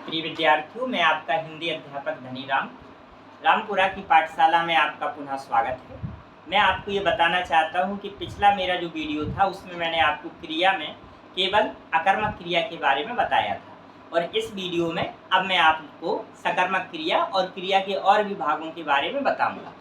प्रिय विद्यार्थियों, मैं आपका हिंदी अध्यापक धनीराम रामपुरा की पाठशाला में आपका पुनः स्वागत है। मैं आपको ये बताना चाहता हूँ कि पिछला मेरा जो वीडियो था उसमें मैंने आपको क्रिया में केवल अकर्मक क्रिया के बारे में बताया था और इस वीडियो में अब मैं आपको सकर्मक क्रिया और क्रिया के और भी भागों के बारे में बताऊँगा।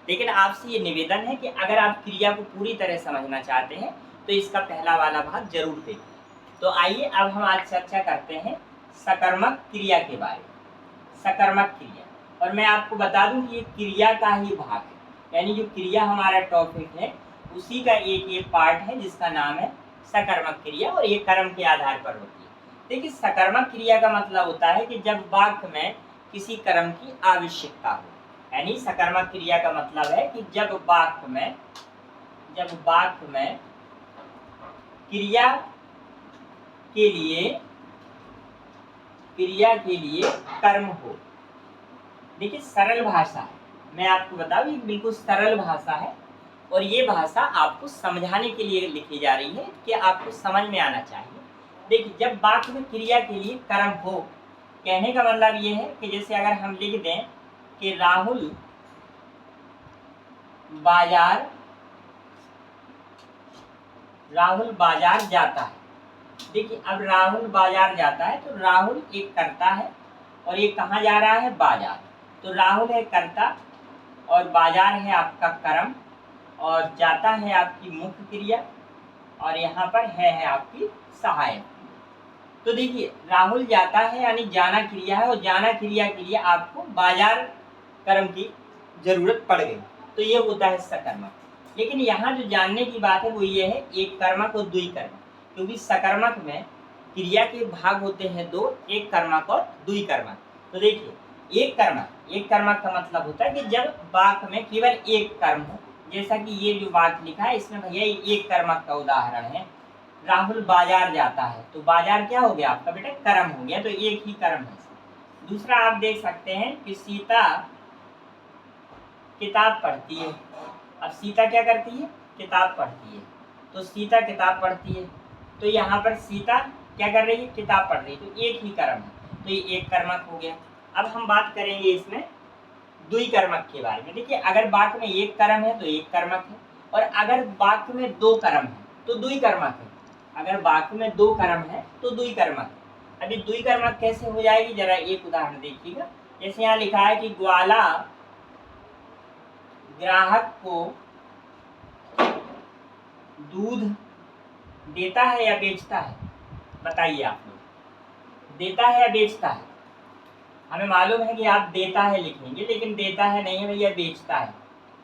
लेकिन आपसे ये निवेदन है कि अगर आप क्रिया को पूरी तरह समझना चाहते हैं तो इसका पहला वाला भाग जरूर देखें। तो आइए अब हम आज चर्चा करते हैं सकर्मक क्रिया के बारे में। सकर्मक क्रिया, और मैं आपको बता दूं कि ये क्रिया का ही भाग है, यानी जो क्रिया हमारा टॉपिक है उसी का एक ये पार्ट है जिसका नाम है सकर्मक क्रिया, और ये कर्म के आधार पर होती है। देखिए, सकर्मक क्रिया का मतलब होता है कि जब वाक्य में किसी कर्म की आवश्यकता हो, यानी सकर्मक क्रिया का मतलब है कि जब वाक्य में क्रिया के लिए कर्म हो। देखिए, सरल भाषा है, मैं आपको बताऊं ये बिल्कुल सरल भाषा है और ये भाषा आपको समझाने के लिए लिखी जा रही है कि आपको समझ में आना चाहिए। देखिए, जब वाक्य में क्रिया के लिए कर्म हो, कहने का मतलब ये है कि जैसे अगर हम लिख दें कि राहुल बाजार जाता है। देखिए, अब राहुल बाजार जाता है तो राहुल एक कर्ता है और ये कहाँ जा रहा है? बाजार। तो राहुल है कर्ता और बाजार है आपका कर्म और जाता है आपकी मुख्य क्रिया और यहाँ पर है आपकी सहायक। तो देखिए, राहुल जाता है यानी जाना क्रिया है और जाना क्रिया के लिए आपको बाजार कर्म की जरूरत पड़ गई, तो ये होता है सकर्मक। लेकिन यहाँ जो जानने की बात है वो ये है एक कर्मक और द्विकर्मक, क्योंकि सकर्मक में क्रिया के भाग होते हैं दो, एक कर्मक और द्विकर्मक। तो देखिए, एक कर्मक का मतलब होता है कि जब वाक्य में केवल एक कर्म हो, जैसा कि ये जो वाक्य लिखा है इसमें भैया एक कर्मक का उदाहरण है, राहुल बाजार जाता है। तो बाजार क्या हो गया आपका बेटा? कर्म हो गया, तो एक ही कर्म है। दूसरा आप देख सकते हैं कि सीता किताब पढ़ती है। अब सीता क्या करती है? किताब पढ़ती है। तो सीता किताब पढ़ती है, तो यहाँ पर सीता क्या कर रही है? किताब पढ़ रही है, तो एक ही कर्म है, तो ये एक कर्मक हो गया। अब हम बात करेंगे इसमें द्विकर्मक के बारे में। देखिए, अगर वाक्य में एक कर्म है तो एक कर्मक है, और अगर वाक्य में दो कर्म है तो द्विकर्मक है। अगर वाक्य में दो कर्म है तो द्विकर्मक है। अभी द्विकर्मक कैसे हो जाएगी, जरा एक उदाहरण देखिएगा। जैसे यहाँ लिखा है कि ग्वाला ग्राहक को दूध देता है या बेचता है? बताइए आप लोग, देता है या बेचता है? हमें मालूम है कि आप देता है लिखेंगे, लेकिन देता है नहीं है भैया, बेचता है।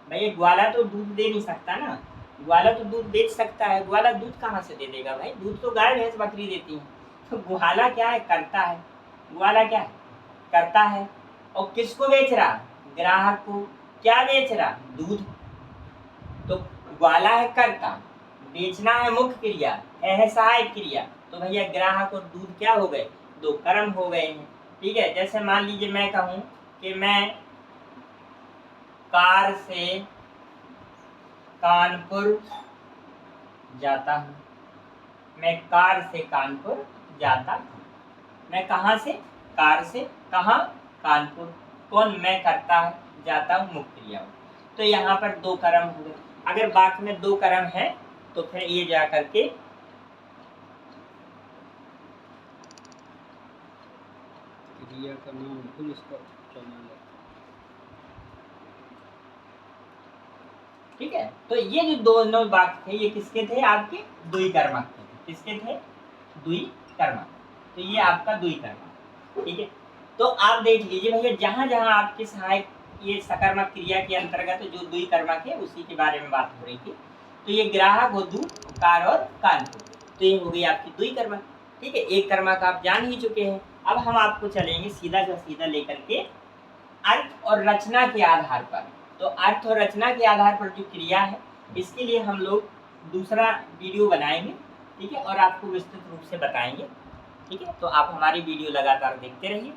भैया, ग्वाला तो दूध दे नहीं सकता ना, ग्वाला तो दूध बेच सकता है। ग्वाला दूध कहाँ से दे देगा भाई? दूध तो गाय भैंस बकरी देती है। तो ग्वाला क्या है? करता है। ग्वाला क्या है? करता है। और किसको बेच रहा? ग्राहक को। क्या बेच रहा? दूध। तो ग्वाला है कर्ता, बेचना है मुख्य क्रिया, है सहायक क्रिया। तो भैया ग्राहक और दूध क्या हो गए? दो कर्म हो गए हैं। ठीक है, जैसे मान लीजिए मैं कहूँ कि मैं कार से कानपुर जाता हूँ। मैं कार से कानपुर जाता हूँ। मैं कहाँ से? कार से। कहाँ? कानपुर। कौन? मैं करता है, जाता हूँ मुख्य क्रिया। तो यहाँ पर दो कर्म हो गए। अगर वाक्य में दो कर्म है तो फिर ये जा करके क्रिया का नाम बिल्कुल इसका चैनल है। ठीक है, तो ये जो दोनों वाक्य थे ये किसके थे? आपके द्विकर्मक थे। किसके थे? द्विकर्मक। तो ये आपका द्विकर्मक। ठीक है, तो आप देख लीजिए भैया, जहां जहां आपके सहायक ये सकर्मक क्रिया के अंतर्गत जो द्विकर्मक है उसी के बारे में बात हो रही थी। तो ये ग्राहक हो दूध, कार और कानपुर, तो ये हो गई आपकी द्विकर्मक। ठीक है, एक कर्मक आप जान ही चुके हैं। अब हम आपको चलेंगे सीधा का सीधा लेकर के अर्थ और रचना के आधार पर। तो अर्थ और रचना के आधार पर जो क्रिया है इसके लिए हम लोग दूसरा वीडियो बनाएंगे। ठीक है, और आपको विस्तृत रूप से बताएंगे। ठीक है, तो आप हमारी वीडियो लगातार देखते रहिए।